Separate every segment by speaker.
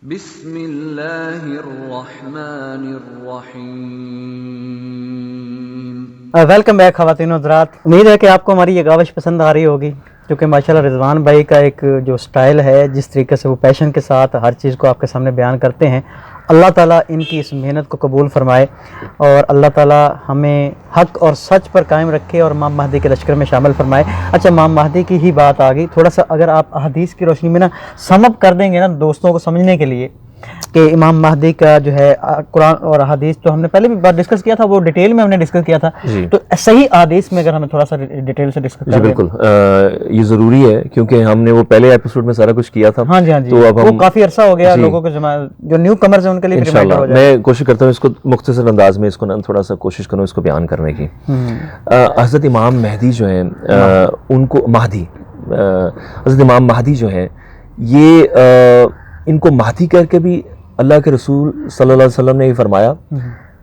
Speaker 1: بسم اللہ الرحمن الرحیم۔
Speaker 2: ویلکم بیک خواتین و حضرات، امید ہے کہ آپ کو ہماری یہ کاوش پسند آ رہی ہوگی، کیونکہ ماشاءاللہ رضوان بھائی کا ایک جو سٹائل ہے، جس طریقے سے وہ پیشن کے ساتھ ہر چیز کو آپ کے سامنے بیان کرتے ہیں، اللہ تعالیٰ ان کی اس محنت کو قبول فرمائے اور اللہ تعالیٰ ہمیں حق اور سچ پر قائم رکھے اور امام مہدی کے لشکر میں شامل فرمائے۔ اچھا، امام مہدی کی ہی بات آ گئی، تھوڑا سا اگر آپ احادیث کی روشنی میں سم اپ کر دیں گے دوستوں کو سمجھنے کے لیے کہ امام مہدی کا جو ہے قرآن اور حدیث، تو ہم نے پہلے بھی بات ڈسکس کیا تھا، وہ ڈیٹیل میں ہم نے ڈسکس کیا تھا، تو صحیح حدیث میں اگر ہمیں تھوڑا سا ڈیٹیل سے ڈسکس کریں۔
Speaker 3: بالکل، یہ ضروری ہے کیونکہ ہم نے وہ پہلے ایپیسوڈ میں سارا کچھ کیا تھا۔
Speaker 2: ہاں جی، تو اب وہ کافی عرصہ ہو گیا لوگوں کو، جو نیو کمرز ہیں ان کے لیے ریمائنڈر ہو جائے۔
Speaker 3: میں کوشش کرتا ہوں اس کو مختصر انداز میں اس کو تھوڑا سا کوشش کروں اس کو بیان کرنے کی۔ حضرت امام مہدی جو ہیں، ان کو حضرت امام مہدی جو ہیں، یہ ان کو مہدی کہہ کے بھی اللہ کے رسول صلی اللہ علیہ وسلم نے فرمایا،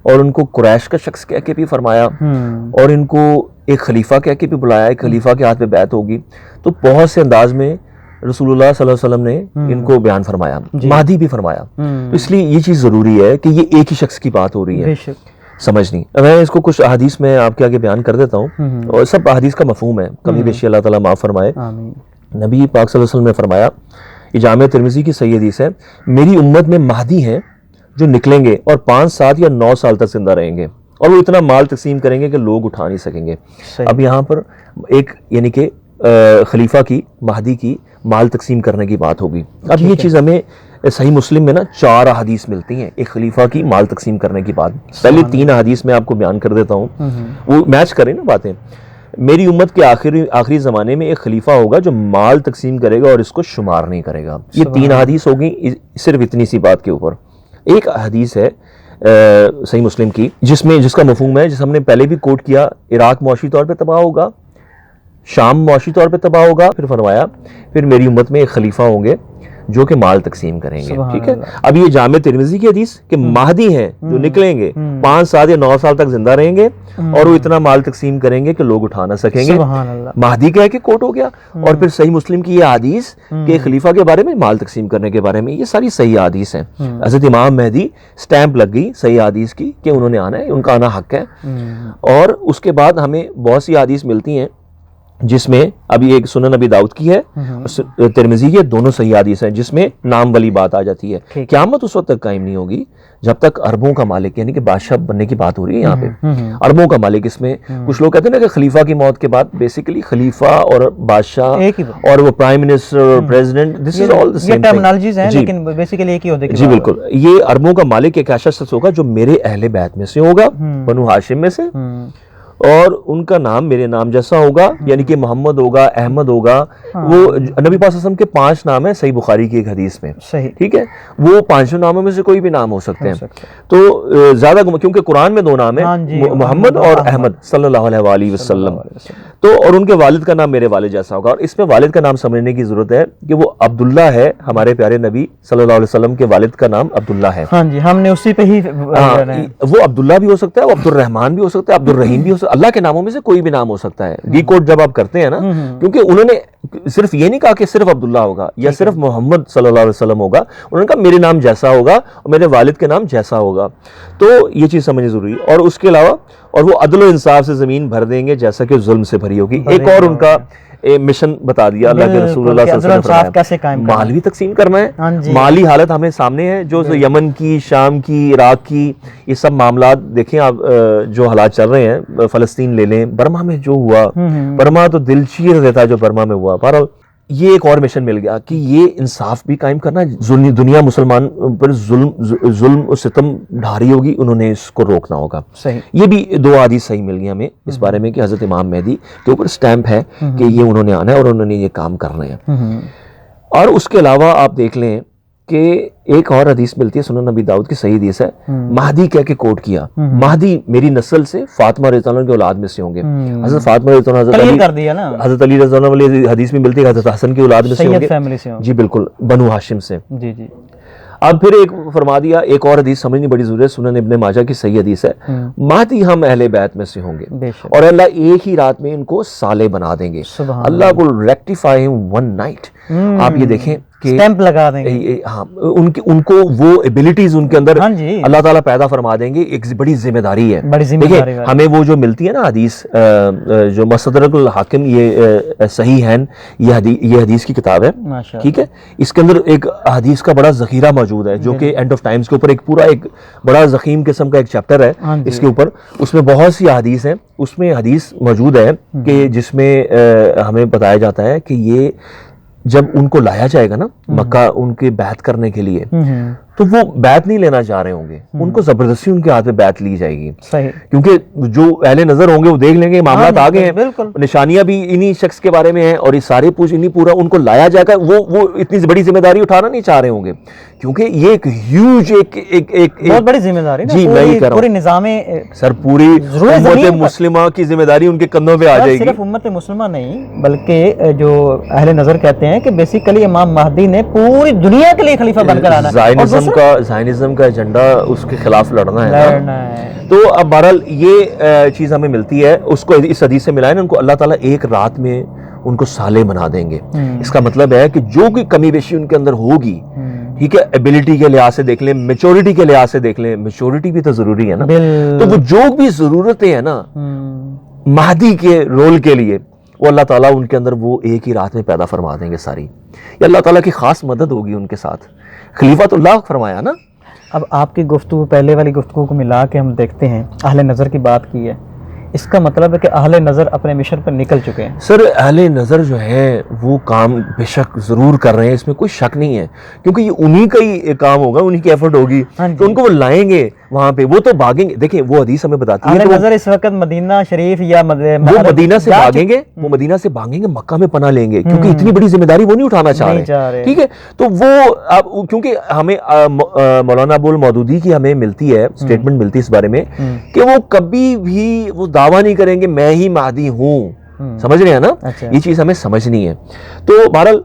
Speaker 3: اور ان کو قریش کا شخص کہہ کے بھی فرمایا، اور ان کو ایک خلیفہ کہہ کے بھی بلایا، ایک خلیفہ کے ہاتھ پہ بیعت ہوگی، تو بہت سے انداز میں رسول اللہ صلی اللہ علیہ وسلم نے ان کو بیان فرمایا، مہدی بھی فرمایا۔ تو اس لیے یہ چیز ضروری ہے کہ یہ ایک ہی شخص کی بات ہو رہی ہے، سمجھنی۔ میں اس کو کچھ احادیث میں آپ کے آگے بیان کر دیتا ہوں، اور سب احادیث کا مفہوم ہے، کمی بیشی اللہ تعالیٰ معاف فرمائے۔ نبی پاک صلی اللہ علیہ وسلم نے فرمایا، یہ جامع ترمذی کی صحیح حدیث ہے، میری امت میں مہدی ہیں جو نکلیں گے اور 5 7 یا 9 سال تک زندہ رہیں گے، اور وہ اتنا مال تقسیم کریں گے کہ لوگ اٹھا نہیں سکیں گے۔ اب یہاں پر ایک یعنی کہ خلیفہ کی، مہدی کی مال تقسیم کرنے کی بات ہوگی۔ اب یہ چیز ہمیں صحیح مسلم میں 4 احادیث ملتی ہیں ایک خلیفہ کی مال تقسیم کرنے کی بات۔ پہلے 3 احادیث میں آپ کو بیان کر دیتا ہوں، وہ میچ کریں نا باتیں۔ میری امت کے آخری زمانے میں ایک خلیفہ ہوگا جو مال تقسیم کرے گا اور اس کو شمار نہیں کرے گا۔ یہ 3 احادیث ہوگی صرف اتنی سی بات کے اوپر۔ ایک حدیث ہے صحیح مسلم کی، جس کا مفہوم ہے، جس ہم نے پہلے بھی کوٹ کیا، عراق معاشی طور پہ تباہ ہوگا، شام معاشی طور پہ تباہ ہوگا، پھر فرمایا پھر میری امت میں ایک خلیفہ ہوں گے جو کہ مال تقسیم کریں گے، ٹھیک ہے۔ اب یہ جامع ترمذی کی حدیث کہ مہدی ہیں جو نکلیں گے، 5 7 یا 9 سال تک زندہ رہیں گے، اور وہ اتنا مال تقسیم کریں گے کہ لوگ اٹھا نہ سکیں گے، مہدی کہہ کے کوٹ ہو گیا۔ اور پھر صحیح مسلم کی یہ حدیث کہ خلیفہ کے بارے میں، مال تقسیم کرنے کے بارے میں، یہ ساری صحیح حدیث ہیں۔ حضرت امام مہدی اسٹیمپ لگ گئی صحیح حدیث کی کہ انہوں نے آنا ہے، ان کا آنا حق ہے۔ اور اس کے بعد ہمیں بہت سی حدیث ملتی ہیں جس میں ابھی ایک سنن ابی داؤد کی ہے، ترمذی کی ہے، دونوں صحیح حدیث ہیں، جس میں نام والی بات آ جاتی ہے۔ قیامت اس وقت تک قائم نہیں ہوگی جب تک عربوں کا مالک، یعنی کہ بادشاہ بننے کی بات ہو رہی ہے یہاں پہ، عربوں کا مالک۔ اس میں کچھ لوگ کہتے ہیں نا کہ خلیفہ کی موت کے بعد بیسیکلی خلیفہ اور بادشاہ اور وہ پرائم منسٹر اور president, this is all the same
Speaker 2: terminologies ہیں، لیکن بیسیکلی ایک ہی ہوتے ہیں۔
Speaker 3: جی بالکل، یہ عربوں کا مالک ایک ایسا شخص ہوگا جو میرے اہل بیت میں سے ہوگا، بنو ہاشم میں سے، اور ان کا نام میرے نام جیسا ہوگا، یعنی کہ محمد ہوگا، احمد ہوگا۔ وہ نبی پاک صلی اللہ علیہ وسلم کے 5 نام ہیں صحیح بخاری کی ایک حدیث میں، ٹھیک ہے۔ وہ 5 ناموں میں سے کوئی بھی نام ہو سکتے ہیں، تو زیادہ کیونکہ قرآن میں 2 نام ہیں، محمد اور احمد صلی اللہ علیہ وآلہ وسلم، تو اور ان کے والد کا نام میرے والد جیسا ہوگا۔ اور اس میں والد کا نام سمجھنے کی ضرورت ہے کہ وہ عبداللہ ہے، ہمارے پیارے نبی صلی اللہ علیہ وسلم کے والد کا نام عبداللہ ہے۔
Speaker 2: ہاں جی، ہم نے اسی پہ ہی،
Speaker 3: وہ عبداللہ بھی ہو سکتا ہے، وہ عبد الرحمن بھی ہو سکتا ہے، عبد الرحیم بھی ہو سکتا ہے، اللہ کے ناموں میں سے کوئی بھی نام ہو سکتا ہے۔ ڈیکوڈ جب آپ کرتے ہیں نا، کیونکہ انہوں نے صرف یہ نہیں کہا کہ صرف عبداللہ ہوگا یا صرف محمد صلی اللہ علیہ وسلم ہوگا، انہوں نے کہا میرے نام جیسا ہوگا اور میرے والد کے نام جیسا ہوگا، تو یہ چیز سمجھنی ضروری ہے۔ اور اس کے علاوہ اور وہ عدل و انصاف سے زمین بھر دیں گے جیسا کہ ظلم سے بھری ہوگی۔ ایک اور ان کا مشن بتا دیا اللہ کے رسول اللہ صلی اللہ علیہ وسلم، مال بھی تقسیم کرنا ہے۔ مالی حالت ہمیں سامنے ہے، جو یمن کی، شام کی، عراق کی، یہ سب معاملات دیکھیں آپ، جو حالات چل رہے ہیں، فلسطین لے لیں، برما میں جو ہوا، برما تو دل چیر دیتا ہے جو برما میں ہوا۔ بہرحال یہ ایک اور مشن مل گیا کہ یہ انصاف بھی قائم کرنا، دنیا مسلمان پر ظلم و ستم ڈھاری ہوگی، انہوں نے اس کو روکنا ہوگا۔ یہ بھی 2 حدیث صحیح مل گئی ہمیں اس بارے میں کہ حضرت امام مہدی کے اوپر سٹیمپ ہے کہ یہ انہوں نے آنا ہے اور انہوں نے یہ کام کرنا ہے۔ اور اس کے علاوہ آپ دیکھ لیں کہ ایک اور حدیث ملتی ہے، سنن نبی داؤد کی صحیح حدیث ہے، مہدی کہہ کے کوٹ کیا، مہدی میری نسل سے فاطمہ رضی اللہ عنہ کی اولاد میں سے ہوں گے۔ حضرت فاطمہ رضی اللہ عنہ، حضرت علی رضی اللہ عنہ والی حدیث میں ملتی ہے، حضرت حسن کی اولاد میں سے ہوں گے، جی بالکل، بنو ہاشم سے۔ اب پھر ایک فرما دیا، ایک اور حدیث سمجھنی بڑی ضروری ہے، سنن ابن ماجہ کی صحیح حدیث ہے، مہدی ہم اہل بیت میں سے ہوں گے اور اللہ ایک ہی رات میں ان کو صالح بنا دیں گے. اللہ کو ریکٹیفائی ون نائٹ. آپ یہ دیکھیں کہ
Speaker 2: اسٹیمپ لگا دیں گے.
Speaker 3: ہاں ان کو وہ ایبلٹیز ان کے اندر اللہ تعالیٰ پیدا فرما دیں گے. ایک بڑی ذمہ داری ہے. دیکھیں ہمیں وہ جو ملتی ہے نا حدیث، جو مستدرک الحاکم، یہ صحیح ہے، یہ حدیث کی کتاب ہے، ٹھیک ہے. اس کے اندر ایک حدیث کا بڑا ذخیرہ موجود ہے جو کہ اینڈ آف ٹائمز کے اوپر ایک پورا ایک بڑا ضخیم قسم کا ایک چیپٹر ہے اس کے اوپر. اس میں بہت سی حدیث ہیں. اس میں حدیث موجود ہے کہ جس میں ہمیں بتایا جاتا ہے کہ یہ جب ان کو لایا جائے گا نا مکہ ان کے بیعت کرنے کے لیے، تو وہ بیعت نہیں لینا چاہ رہے ہوں گے، ان کو زبردستی ان کے ہاتھ میں بیعت لی جائے گی. کیونکہ جو اہل نظر ہوں گے وہ دیکھ لیں گے معاملات آگے ہیں، نشانیاں بھی انہی شخص کے بارے میں ہیں اور یہ سارے پورا ان کو لایا جائے گا. وہ اتنی بڑی ذمہ داری اٹھانا نہیں چاہ رہے ہوں گے کیونکہ یہ ایک ہیوج ایک
Speaker 2: بہت بڑی ذمہ داری.
Speaker 3: جی میں یہ کہہ رہا ہوں
Speaker 2: پورے نظام
Speaker 3: سر، پوری امت مسلمہ کی ذمہ داری ان کے کندھوں پہ آ جائے گی.
Speaker 2: صرف امت مسلمہ نہیں بلکہ جو اہل نظر کہتے ہیں کہ بیسیکلی امام مہدی نے پوری دنیا کے لیے خلیفہ بن کر آنا ہے.
Speaker 3: زائنزم کا ایجنڈا اس کے خلاف لڑنا ہے. تو اب بہرحال یہ چیز ہمیں ملتی ہے، اس کو اس حدیث سے ملائیں، ان کو اللہ تعالیٰ ایک رات میں ان کو صالح بنا دیں گے. اس کا مطلب ہے کہ جو بھی کمی بیشی ان کے اندر ہوگی، ٹھیک ہے، ایبلٹی کے لحاظ سے دیکھ لیں، میچورٹی کے لحاظ سے دیکھ لیں، میچورٹی بھی تو ضروری ہے نا، تو وہ جو بھی ضرورتیں ہیں نا مہدی کے رول کے لیے، وہ اللہ تعالیٰ ان کے اندر وہ ایک ہی رات میں پیدا فرما دیں گے ساری. یہ اللہ تعالیٰ کی خاص مدد ہوگی ان کے ساتھ. خلیفۃ اللہ فرمایا نا.
Speaker 2: اب آپ کی گفتگو پہلے والی گفتگو کو ملا کے ہم دیکھتے ہیں اہل نظر کی بات کی ہے، اس کا مطلب ہے کہ اہل نظر اپنے مشن پر نکل چکے ہیں.
Speaker 3: سر اہل نظر جو ہیں وہ کام بے شک ضرور کر رہے ہیں، اس میں کوئی شک نہیں ہے، کیونکہ یہ انہی کا ہی کام ہوگا، انہی کی ایفرٹ ہوگی، تو ان کو وہ لائیں گے وہاں پہ، وہ تو بھاگیں گے. دیکھیں وہ حدیث ہمیں بتاتی ہے
Speaker 2: اہل نظر اس وقت مدینہ شریف یا
Speaker 3: وہ مدینہ سے بھاگیں گے، وہ مدینہ سے بھاگیں گے، مکہ میں پناہ لیں گے، کیونکہ اتنی بڑی ذمہ داری وہ نہیں اٹھانا چاہ رہے. ٹھیک ہے، تو وہ اب کیونکہ ہمیں مولانا ابو المودودی کی ہمیں ملتی ہے اسٹیٹمنٹ ملتی ہے اس بارے میں کہ وہ کبھی بھی وہ دعویٰ نہیں کریں گے میں ہی مہدی ہوں. سمجھ رہے ہیں نا؟ یہ چیز ہمیں سمجھنی ہے. تو بہرحال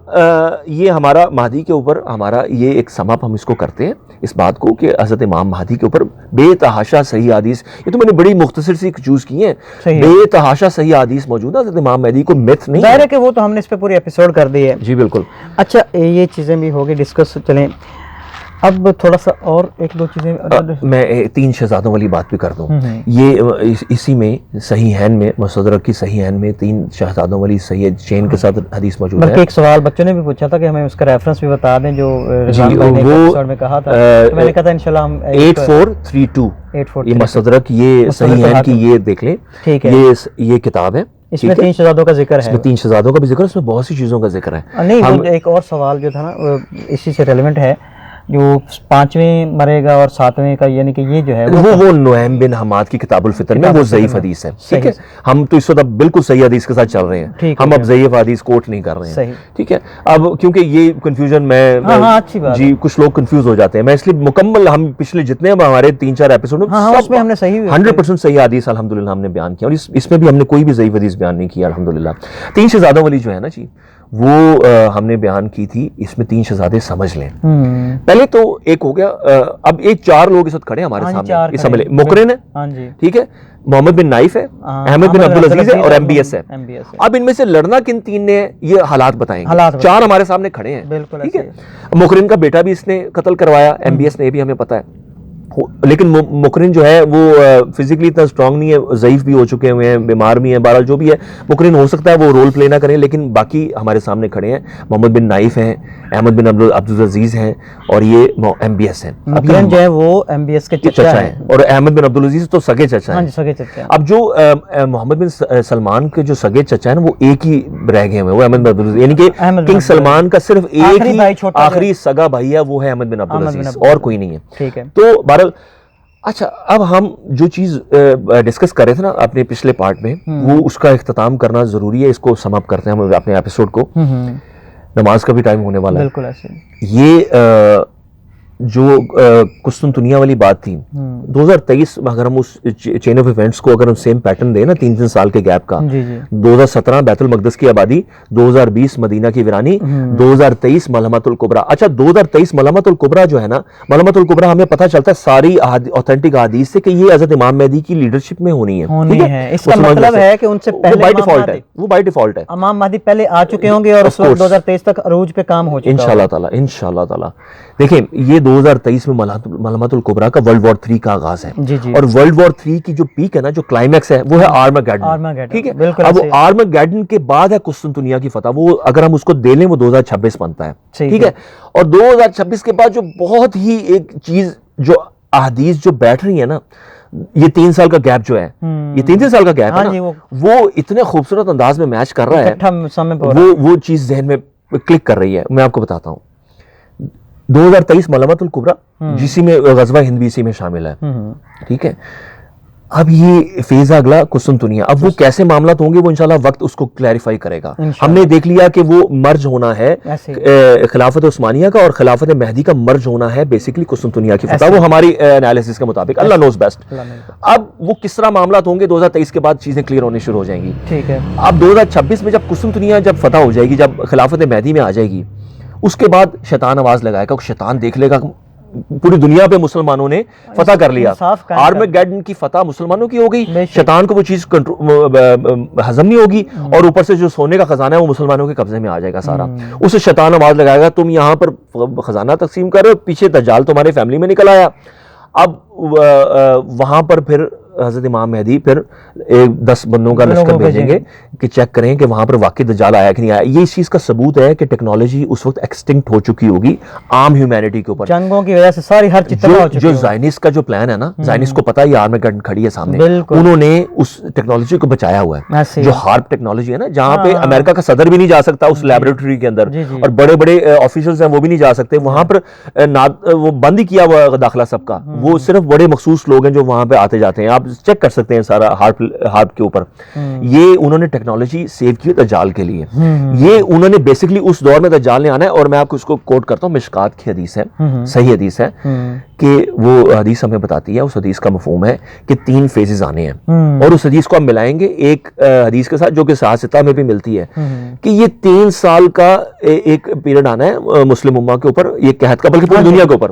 Speaker 3: یہ ہمارا مہدی کے اوپر ہمارا یہ ایک سم اپ ہم اس کو کرتے ہیں اس بات کو کہ حضرت امام مہدی کے اوپر بے تحاشا صحیح حدیث، یہ تو میں نے بڑی مختصر سی چوز کی ہیں، بے تحاشا صحیح حدیث موجود ہے. حضرت امام مہدی کو میتھ نہیں
Speaker 2: ظاہر ہے کہ وہ تو ہم نے اس پہ پوری ایپیسوڈ کر دی ہے.
Speaker 3: جی بالکل.
Speaker 2: اچھا یہ چیزیں بھی ہوگی ڈسکس. چلیں اب تھوڑا سا اور ایک دو چیزیں
Speaker 3: میں 3 شہزادوں والی بات بھی کر دوں. یہ اسی میں صحیح ہین میں مستدرک کی صحیح ہین میں 3 شہزادوں والی صحیح چین کے ساتھ حدیث موجود ہے.
Speaker 2: بلکہ ایک سوال بچوں نے بھی پوچھا تھا کہ ہمیں اس کا ریفرنس بھی بتا دیں جو رضوان بھائی نے ایپیسوڈ میں کہا تھا. میں نے کہا تھا انشاءاللہ ہم
Speaker 3: 8432 یہ مستدرک یہ صحیح ہین کی یہ دیکھ لیں.
Speaker 2: ٹھیک ہے،
Speaker 3: یہ کتاب ہے،
Speaker 2: اس میں 3 شہزادوں کا ذکر ہے.
Speaker 3: اس میں 3 شہزادوں کا بھی ذکر ہے، اس میں بہت سی چیزوں کا ذکر ہے.
Speaker 2: نہیں ایک اور سوال جو تھا نا اسی سے ریلیونٹ ہے، جو 5ویں مرے گا اور 7ویں کا، یعنی کہ یہ جو ہے
Speaker 3: وہ نعیم بن حماد کی کتاب الفتن میں وہ ضعیف حدیث ہے. ٹھیک ہے، ہم تو اس وقت بالکل صحیح حدیث کے ساتھ چل رہے ہیں، ہم اب ضعیف حدیث کوٹ نہیں کر رہے ہیں. ٹھیک ہے، اب کیونکہ یہ کنفیوژن میں جی کچھ لوگ کنفیوز ہو جاتے ہیں، میں اس لیے مکمل ہم پچھلے جتنے ہمارے 3-4 ایپیسوڈ
Speaker 2: اس میں ہم نے صحیح
Speaker 3: 100% صحیح حدیث الحمدللہ ہم نے بیان کیا، اور اس میں بھی ہم نے کوئی بھی ضعیف حدیث بیان نہیں کیا الحمدللہ. 3 شہزادوں والی جو ہے نا جی وہ ہم نے بیان کی تھی. اس میں 3 شہزادے سمجھ لیں. پہلے تو ایک ہو گیا، اب ایک 4 لوگ اس وقت کھڑے ہیں ہمارے سامنے، یہ سمجھ لیں. مقرن ہے، ٹھیک ہے، محمد بن نائف ہے، احمد بن عبدالعزیز ہے اور ایم بی ایس ہے. اب ان میں سے لڑنا کن 3 نے یہ حالات بتائیں گے. 4 ہمارے سامنے کھڑے ہیں، ٹھیک ہے. مقرن کا بیٹا بھی اس نے قتل کروایا، ایم بی ایس نے، یہ بھی ہمیں پتا ہے. لیکن مقرن جو ہے وہ فزیکلی اتنا اسٹرانگ نہیں ہے، ضعیف بھی ہو چکے ہوئے ہیں، بیمار بھی ہیں. بہرحال جو بھی ہے مقرن ہو سکتا ہے وہ رول پلے نہ کریں، لیکن باقی ہمارے سامنے کھڑے ہیں. محمد بن نائف ہیں، احمد بن عبدالعزیز ہیں اور یہ ایم بی ایس ہیں.
Speaker 2: مقرن جو ہے وہ ایم بی ایس کے چچا ہیں
Speaker 3: اور احمد بن عبدالعزیز تو سگے چچا ہیں. اب جو محمد بن سلمان کے جو سگے چچا ہیں وہ ایک ہی رہ گئے ہوئے، وہ احمد بن عبدالعزیز، یعنی کہ کنگ سلمان کا صرف ایک ہی آخری سگا بھائی ہے، وہ ہے احمد بن عبدالعزیز، اور کوئی نہیں ہے. ٹھیک ہے، تو بہرحال اچھا اب ہم جو چیز ڈسکس کر رہے تھے نا اپنے پچھلے پارٹ میں، وہ اس کا اختتام کرنا ضروری ہے. اس کو سم اپ کرتے ہیں ہم اپنے ایپیسوڈ کو. نماز کا بھی ٹائم ہونے والا ہے.
Speaker 2: بالکل ایسے
Speaker 3: یہ جو قسطنطنیہ والی بات تھی 2023 اگر ہم اس چین آف ایونٹس کو اگر ہم سیم پیٹرن دیں نا 3 سال کے گیپ کا, 2017 بیت المقدس کی آبادی, 2020 مدینہ کی ویرانی, 2023 ملحمۃ الکبریٰ. اچھا 2023 ملحمۃ الکبریٰ جو ہے نا, ملحمۃ الکبریٰ ہمیں پتہ چلتا ہے ساری اوتھینٹک احادیث سے کہ یہ حضرت امام مہدی کی لیڈرشپ میں ہونی ہے.
Speaker 2: اس کا مطلب ہے کہ ان سے پہلے
Speaker 3: وہ بائی ڈیفالٹ ہے
Speaker 2: امام مہدی پہلے آ چکے ہوں گے اور اس وقت 2023 تک عروج پہ کام ہو چکا ہے
Speaker 3: انشاءاللہ تعالی. دیکھیں یہ 2023 میں ملحمۃ الکبریٰ کا ورلڈ وار 3 کا آغاز ہے, اور ورلڈ وار 3 کی جو پیک ہے نا, جو کلائمیکس ہے, وہ ہے آرماگیڈن. ٹھیک ہے, اب وہ آرماگیڈن کے بعد ہے قسطنطنیہ کی فتح. وہ اگر ہم اس کو دے لیں وہ 2026 بنتا ہے. ٹھیک ہے, اور 2026 کے بعد جو بہت ہی ایک چیز جو احادیث جو بیٹھ رہی ہے نا, یہ 3 سال کا گیپ جو ہے, یہ 3 سال کا گیپ ہے نا, وہ اتنے خوبصورت انداز میں میچ کر رہا ہے, وہ چیز ذہن میں کلک کر رہی ہے. میں آپ کو بتاتا ہوں 2023 ملحمۃ الکبریٰ جسی میں غزوہ ہند بھی اسی میں شامل ہے. ٹھیک ہے, اب یہ فیز اگلا قسطنطنیہ. اب وہ کیسے معاملات ہوں گے وہ انشاءاللہ وقت اس کو کلیریفائی کرے گا. ہم نے دیکھ لیا کہ وہ مرج ہونا ہے خلافت عثمانیہ کا اور خلافت مہدی کا مرج ہونا ہے بیسیکلی قسطنطنیہ کی فتح, وہ ہماری انالیسس کے مطابق. اللہ نوز بیسٹ. اب وہ کس طرح معاملات ہوں گے 2023 کے بعد چیزیں کلیئر ہونے شروع ہو جائیں گی. ٹھیک ہے, اب 2026 میں جب قسطنطنیہ جب فتح ہو جائے گی, جب خلافت مہدی میں آ جائے گی, اس کے بعد شیطان آواز لگائے گا, شیطان دیکھ لے گا پوری دنیا پہ مسلمانوں نے فتح کر لیا. آرماگیڈن کی فتح مسلمانوں کی ہو گئی, شیطان کو وہ چیز ہضم نہیں ہوگی, اور اوپر سے جو سونے کا خزانہ ہے وہ مسلمانوں کے قبضے میں آ جائے گا سارا. اسے شیطان آواز لگائے گا تم یہاں پر خزانہ تقسیم کر رہے ہو, پیچھے دجال تمہارے فیملی میں نکل آیا. اب وہاں پر پھر حضرت امام مہدی پھر 10 بندوں کا لشکر بھیجیں گے کہ چیک کریں کہ وہاں پر واقعی دجال آیا کہ نہیں آیا. یہ اس چیز کا ثبوت ہے کہ ٹیکنالوجی اس وقت ایکسٹنکٹ ہو چکی ہوگی عام ہیومینٹی کے اوپر,
Speaker 2: جنگوں کی وجہ سے ساری ہر چیز تباہ ہو چکی.
Speaker 3: جو زائنسٹ کا جو پلان ہے نا, زائنسٹ کو پتا ہے یہ آرماگیڈن کھڑی ہے سامنے, انہوں نے اس ٹیکنالوجی کو بچایا ہوا ہے. جو ہارپ ٹیکنالوجی ہے نا, جہاں پہ امریکہ کا صدر بھی نہیں جا سکتا اس لیبورٹری کے اندر, اور بڑے بڑے آفیسرز ہیں وہ بھی نہیں جا سکتے وہاں پر, وہ بند ہی کیا ہوا داخلہ سب کا. وہ صرف بڑے مخصوص لوگ ہیں جو وہاں پہ آتے جاتے ہیں. آپ چیک کر سکتے ہیں سارا ہارپ کے اوپر. یہ انہوں نے ٹیکنالوجی سیو کی دجال کے لیے. یہ انہوں نے بیسکلی اس دور میں دجال نے آنا ہے, اور میں آپ کو اس کو کوٹ کرتا ہوں, مشکات کی حدیث ہے, صحیح حدیث ہے, کہ وہ حدیث ہمیں بتاتی ہے, اس حدیث کا مفہوم ہے کہ 3 فیزز آنے ہیں, اور اس حدیث کو ہم ملائیں گے ایک حدیث کے ساتھ جو کہ صحاح ستہ میں بھی ملتی ہے, کہ یہ 3 سال کا ایک پیریڈ آنا ہے مسلم امہ کے اوپر, یہ قحط کا, بلکہ پوری دنیا کے اوپر.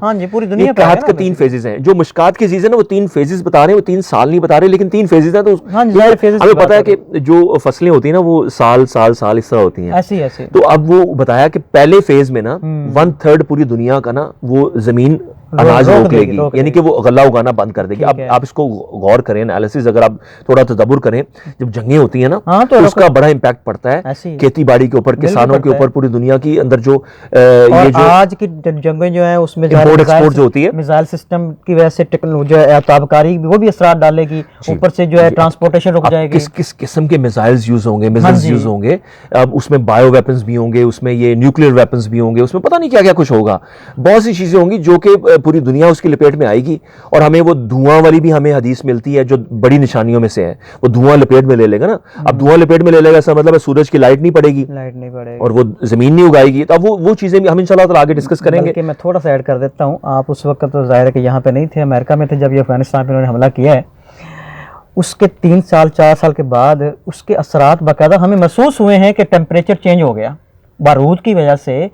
Speaker 3: یہ قحط کے 3 فیزز ہیں. جو مشکات کی حدیث ہے نا, وہ 3 فیزز بتا رہے ہیں, وہ 3 سال نہیں بتا رہے, لیکن 3 فیزز ہیں. تو ہمیں پتا ہے کہ جو فصلیں ہوتی ہیں نا وہ سال اس طرح ہوتی ہیں. تو اب وہ بتایا کہ پہلے فیز میں نا 1/3 پوری دنیا کا نا وہ زمین اناج روک لے گی, یعنی کہ وہ غلہ اگانا بند کر دے گی. اب آپ اس کو غور کریں, انالیسس اگر آپ تھوڑا تدبر کریں, جب جنگیں ہوتی ہیں نا تو اس کا بڑا امپیکٹ پڑتا ہے کھیتی باڑی کے اوپر, کسانوں کے اوپر, پوری دنیا کی اندر جو
Speaker 2: یہ جو آج کی جنگیں جو ہیں اس میں
Speaker 3: ایکسپورٹ جو ہوتی ہے,
Speaker 2: میزائل سسٹم کی وجہ سے جو ہے تابکاری وہ بھی اثرات ڈالے گی, اوپر سے جو ہے ٹرانسپورٹیشن رک جائے گی.
Speaker 3: کس قسم کے میزائلز یوز ہوں گے, میزائلز یوز ہوں گے, اب اس میں بایو ویپنز بھی ہوں گے, اس میں یہ نیوکلیئر ویپنز بھی ہوں گے, اس میں پتہ نہیں کیا کیا کچھ ہوگا. بہت سی چیزیں ہوں گی جو کہ پوری دنیا اس کی لپیٹ میں آئے گی. اور ہمیں وہ دھواں والی بھی ہمیں حدیث ملتی ہے جو بڑی نشانیوں میں سے ہے. وہ دھواں لپیٹ میں لے لے گا نا, اب دھواں لپیٹ میں لے لے گا اس کا مطلب ہے سورج کی لائٹ نہیں پڑے گی, اور وہ زمین نہیں اگائے گی. تو اب وہ چیزیں بھی ہم انشاءاللہ تعالی آگے ڈسکس کریں گے.
Speaker 2: میں تھوڑا سا ایڈ کر دیتا ہوں, آپ اس وقت تو ظاہر ہے کہ یہاں پہ نہیں تھے, امریکہ میں تھے جب یہ افغانستان پہ انہوں نے حملہ کیا ہے. اس کے 3 سال 4 سال کے بعد اس کے اثرات باقاعدہ ہمیں محسوس ہوئے ہیں کہ ٹیمپریچر چینج ہو گیا بارود کی وجہ سے.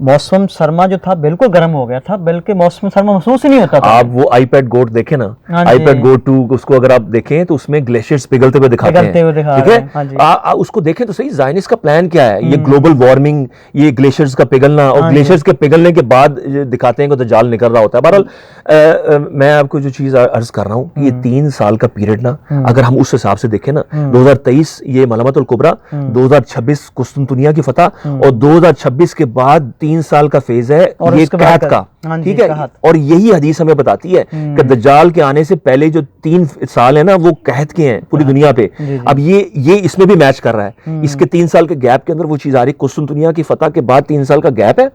Speaker 2: موسم سرما جو تھا بالکل گرم ہو گیا تھا, بلکہ موسم سرما محسوس ہی نہیں ہوتا تھا.
Speaker 3: آپ وہ آئی پیڈ گوٹ دیکھیں نا, آئی پیڈ گوٹ 2 اس کو اگر آپ دیکھیں تو اس میں گلیشیئرز پگھلتے ہوئے دکھاتے ہیں. ٹھیک ہے, اس کو دیکھیں تو صحیح, زائنسٹ کا پلان کیا ہے, یہ گلوبل وارمنگ, یہ گلیشیئرز کا پگھلنا, اور گلیشیئرز کے پگھلنے کے بعد دکھاتے ہیں کہ دجال نکل رہا ہوتا ہے. بہرحال میں آپ کو جو چیز عرض کر رہا ہوں, یہ 3 سال کا پیریڈ نا, اگر ہم اس حساب سے دیکھیں نا, 2023 یہ ملحمۃ الکبریٰ, 2026 قسطنطنیہ کی فتح, اور 2026 کے بعد 3 سال کا فیز ہے یہ قحط کا. ٹھیک ہے, اور یہی حدیث ہمیں بتاتی ہے کہ دجال کے آنے سے پہلے جو 3 سال ہیں نا وہ قحط کے ہیں پوری دنیا پہ. اب یہ اس میں بھی میچ کر رہا ہے, اس کے 3 سال کے گیپ کے اندر وہ چیز آ رہی ہے. قسطنطنیہ کی فتح کے بعد 3 سال کا گیپ ہے,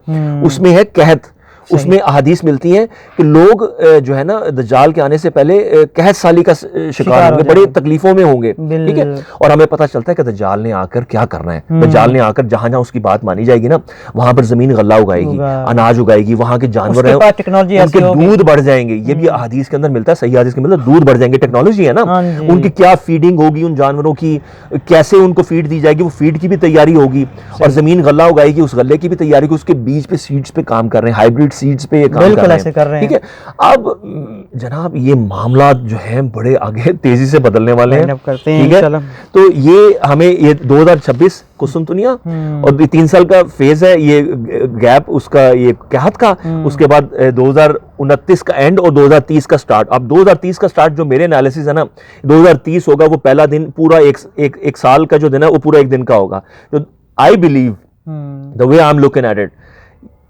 Speaker 3: اس میں ہے قحط. اس میں احادیث ملتی ہیں کہ لوگ جو ہے نا دجال کے آنے سے پہلے قحط سالی کا شکار ہوں گے, بڑے تکلیفوں میں ہوں گے, ٹھیک ہے, اور ہمیں پتہ چلتا ہے کہ دجال نے آ کر کیا کرنا ہے. دجال نے آ کر جہاں جہاں اس کی بات مانی جائے گی نا, وہاں پر زمین غلہ اگائے گی, اناج اگائے گی, وہاں کے جانور ہیں ان کے دودھ بڑھ جائیں گے. یہ بھی احادیث کے اندر ملتا ہے, صحیح حدیث کے مطلب دودھ بڑھ جائیں گے. ٹیکنالوجی ہے نا, ان کی کیا فیڈنگ ہوگی ان جانوروں کی, کیسے ان کو فیڈ دی جائے گی, وہ فیڈ کی بھی تیاری ہوگی, اور زمین غلہ اگائے گی, اس غلے کی بھی تیاری ہوگی, اس کے بیج پہ سیڈز پہ کام کر رہے ہیں, ہائیبریڈ سیڈز پہ یہ کام کر رہے ہیں, ٹھیک ہے. اب جناب یہ معاملات جو ہیں بڑے آگے تیزی سے بدلنے والے ہیں, ٹھیک ہے. تو یہ ہمیں یہ 2026 قسطنطنیہ اور 3 سال کا فیز ہے, یہ گیپ اس کا, یہ قحط کا, اس کے بعد 2029 کا اینڈ اور 2030 کا سٹارٹ. اب 2030 کا سٹارٹ جو میرے انالیسز ہے نا, 2030 ہوگا وہ پہلا دن پورا ایک سال کا جو دن ہے وہ پورا ایک دن کا ہوگا. جو I believe the way I am looking at it,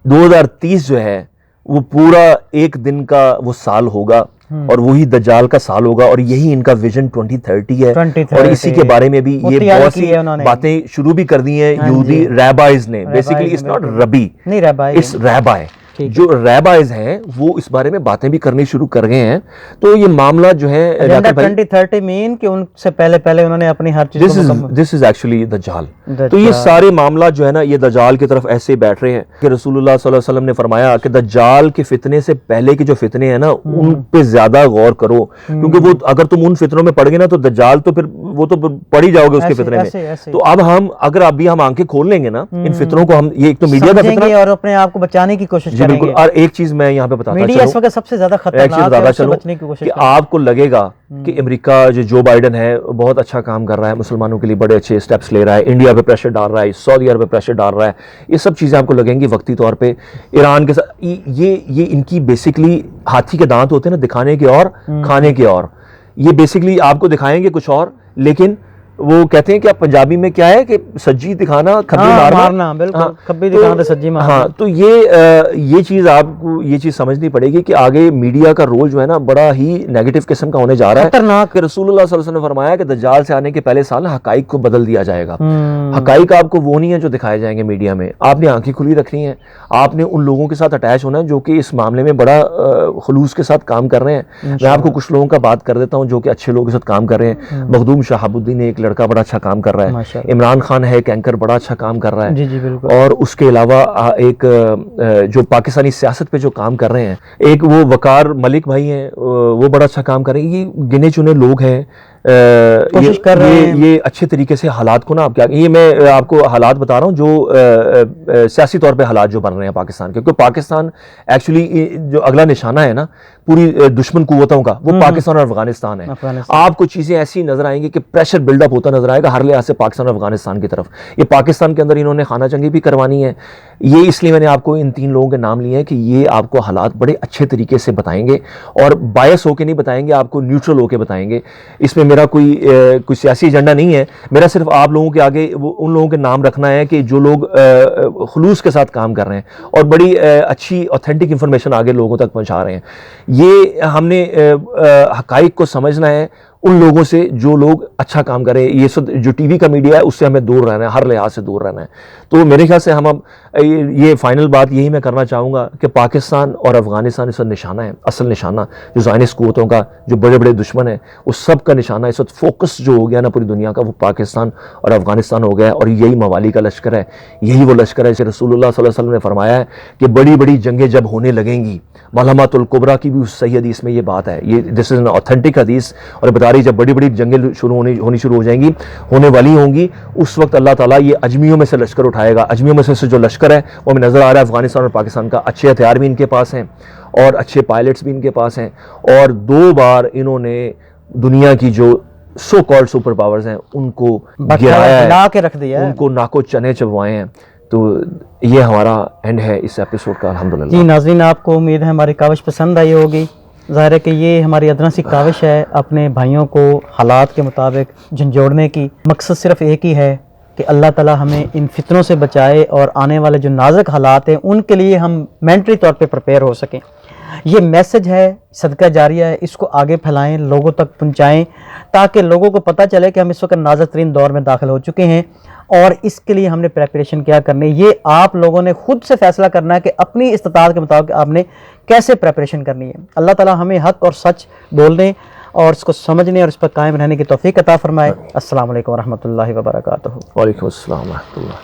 Speaker 3: 2030 جو ہے وہ پورا ایک دن کا وہ سال ہوگا, اور وہی دجال کا سال ہوگا, اور یہی ان کا ویژن 2030 ہے. اور اسی کے بارے میں بھی یہ بہت سی باتیں شروع بھی کر دی ہیں یہودی ریبائز نے. بیسیکلی اٹس ناٹ ربی, اٹس ریبائی. جو ریبائز ہیں وہ اس بارے میں باتیں بھی کرنی شروع کر گئے ہیں. تو یہ معاملہ جو ہے
Speaker 2: 2030 مین کہ ان سے پہلے انہوں نے اپنی ہر چیز
Speaker 3: دس از ایکچولی دجال. تو یہ سارے معاملات جو ہے نا یہ دجال کی طرف ایسے بیٹھ رہے ہیں کہ رسول اللہ صلی اللہ علیہ وسلم نے فرمایا کہ دجال کے فتنے سے پہلے کے جو فتنے ہیں نا ان پہ زیادہ غور کرو, کیونکہ وہ اگر تم ان فتنوں میں پڑ گئے نا تو دجال تو پھر وہ تو پڑ ہی جاؤ گے اس کے فتنے میں. تو اب ہم اگر ابھی ہم آنکھیں کھول لیں گے نا ان فتنوں کو, ہم یہ ایک تو میڈیا کا فتنہ
Speaker 2: اور اپنے آپ کو بچانے کی کوشش
Speaker 3: کریں گے. اور ایک چیز میں یہاں پہ بتاتا چلوں,
Speaker 2: میڈیا اس وقت سب سے زیادہ خطرناک ہے کہ
Speaker 3: آپ کو لگے گا کہ امریکہ جو بائیڈن ہے بہت اچھا کام کر رہا ہے, مسلمانوں کے لیے بڑے اچھے سٹیپس لے رہا ہے, انڈیا پہ پریشر ڈال رہا ہے, سعودی عرب پہ پریشر ڈال رہا ہے, یہ سب چیزیں آپ کو لگیں گی وقتی طور پہ. ایران کے ساتھ یہ ان کی بیسکلی ہاتھی کے دانت ہوتے ہیں نا, دکھانے کے اور کھانے کے اور. یہ بیسکلی آپ کو دکھائیں گے کچھ اور, لیکن وہ کہتے ہیں کہ آپ پنجابی میں کیا ہے کہ سجی دکھانا کھبی مارنا.
Speaker 2: بالکل کھبی دکھانا سجی مارنا.
Speaker 3: ہاں, تو یہ چیز آپ کو یہ چیز سمجھنی پڑے گی کہ آگے میڈیا کا رول جو ہے نا بڑا ہی نیگیٹو قسم کا ہونے جا رہا ہے. خطرناک. رسول اللہ صلی اللہ علیہ وسلم نے فرمایا کہ دجال سے آنے کے پہلے سال حقائق کو بدل دیا جائے گا. حقائق آپ کو وہ نہیں ہے جو دکھائے جائیں گے میڈیا میں. آپ نے آنکھیں کھلی رکھنی ہیں, آپ نے ان لوگوں کے ساتھ اٹیچ ہونا ہے جو کہ اس معاملے میں بڑا خلوص کے ساتھ کام کر رہے ہیں. میں آپ کو کچھ لوگوں کا بات کر دیتا ہوں جو کہ اچھے لوگوں کے ساتھ کام کر رہے ہیں. مخدوم شہاب الدین ایک لڑکا بڑا اچھا کام کر رہا ہے, عمران خان ہے ایک اینکر بڑا اچھا کام کر رہا ہے, اور اس کے علاوہ ایک جو پاکستانی سیاست پہ جو کام کر رہے ہیں, ایک وہ وقار ملک بھائی ہیں, وہ بڑا اچھا کام کر رہے ہیں. یہ گنے چنے لوگ ہیں, یہ اچھے طریقے سے حالات کو نا آپ کیا, یہ میں آپ کو حالات بتا رہا ہوں جو سیاسی طور پہ حالات جو بن رہے ہیں پاکستان کے, کیونکہ پاکستان ایکچولی جو اگلا نشانہ ہے نا پوری دشمن قوتوں کا وہ پاکستان اور افغانستان ہے. آپ کو چیزیں ایسی نظر آئیں گی کہ پریشر بلڈ اپ ہوتا نظر آئے گا ہر لحاظ سے پاکستان اور افغانستان کی طرف. یہ پاکستان کے اندر انہوں نے خانہ جنگی بھی کروانی ہے. یہ اس لیے میں نے آپ کو ان 3 لوگوں کے نام لیے ہیں کہ یہ آپ کو حالات بڑے اچھے طریقے سے بتائیں گے, اور بائس ہو کے نہیں بتائیں گے, آپ کو نیوٹرل ہو کے بتائیں گے. اس میں میرا کوئی سیاسی ایجنڈا نہیں ہے, میرا صرف آپ لوگوں کے آگے ان لوگوں کے نام رکھنا ہے کہ جو لوگ خلوص کے ساتھ کام کر رہے ہیں اور بڑی اچھی اوتھینٹک انفارمیشن آگے لوگوں تک پہنچا رہے ہیں. یہ ہم نے حقائق کو سمجھنا ہے ان لوگوں سے جو لوگ اچھا کام کریں. یہ سب جو ٹی وی کا میڈیا ہے اس سے ہمیں دور رہنا ہے, ہر لحاظ سے دور رہنا ہے. تو میرے خیال سے ہم اب یہ فائنل بات یہی میں کرنا چاہوں گا کہ پاکستان اور افغانستان اس وقت نشانہ ہے, اصل نشانہ جو زائنسٹ قوتوں کا, جو بڑے بڑے دشمن ہیں اس سب کا نشانہ اس وقت فوکس جو ہو گیا نا پوری دنیا کا وہ پاکستان اور افغانستان ہو گیا ہے. اور یہی موالی کا لشکر ہے, یہی وہ لشکر ہے جسے رسول اللہ صلی اللہ علیہ وسلم نے فرمایا ہے کہ بڑی بڑی جنگیں جب ہونے لگیں گی, ملحمۃ الکبریٰ کی بھی اس صحیح حدیث میں یہ بات ہے, یہ دس از این اوتھینٹک حدیث, اور بتا رہی جب بڑی بڑی جنگیں ہونی شروع ہو جائیں گی, ہونے والی ہوں گی, اس وقت اللہ تعالیٰ یہ اجمیوں میں سے لشکر اٹھائے گا. اجمیوں میں سے جو لشکر ہے وہ ہمیں نظر آ رہا ہے افغانستان اور پاکستان کا. اچھے ہتھیار بھی ان کے پاس ہیں اور اچھے پائلٹس بھی ان کے پاس ہیں, اور 2 بار انہوں نے دنیا کی جو سو کالڈ سپر پاورز ہیں ان کو گرایا ہے,
Speaker 2: لا کے رکھ دیا,
Speaker 3: ان کو ناکو چنے چبوائے ہیں. تو یہ ہمارا اینڈ ہے اس ایپیسوڈ کا الحمدللہ.
Speaker 2: جی ناظرین, آپ کو امید ہے ہماری کاوش پسند آئی ہوگی. ظاہر ہے کہ یہ ہماری ادنا سی کاوش ہے اپنے بھائیوں کو حالات کے مطابق جھنجھوڑنے کی. مقصد صرف ایک ہی ہے کہ اللہ تعالیٰ ہمیں ان فتنوں سے بچائے اور آنے والے جو نازک حالات ہیں ان کے لیے ہم مینٹلی طور پہ پریپیئر ہو سکیں. یہ میسج ہے صدقہ جاریہ ہے، اس کو آگے پھیلائیں، لوگوں تک پہنچائیں، تاکہ لوگوں کو پتہ چلے کہ ہم اس وقت نازک ترین دور میں داخل ہو چکے ہیں، اور اس کے لیے ہم نے پریپریشن کیا کرنی ہے۔ یہ آپ لوگوں نے خود سے فیصلہ کرنا ہے کہ اپنی استطاعت کے مطابق آپ نے کیسے پریپریشن کرنی ہے۔ اللہ تعالی ہمیں حق اور سچ بولنے اور اس کو سمجھنے اور اس پر قائم رہنے کی توفیق عطا فرمائے۔ السلام علیکم ورحمۃ اللہ وبرکاتہ۔
Speaker 3: وعلیکم السلام ورحمۃ اللہ۔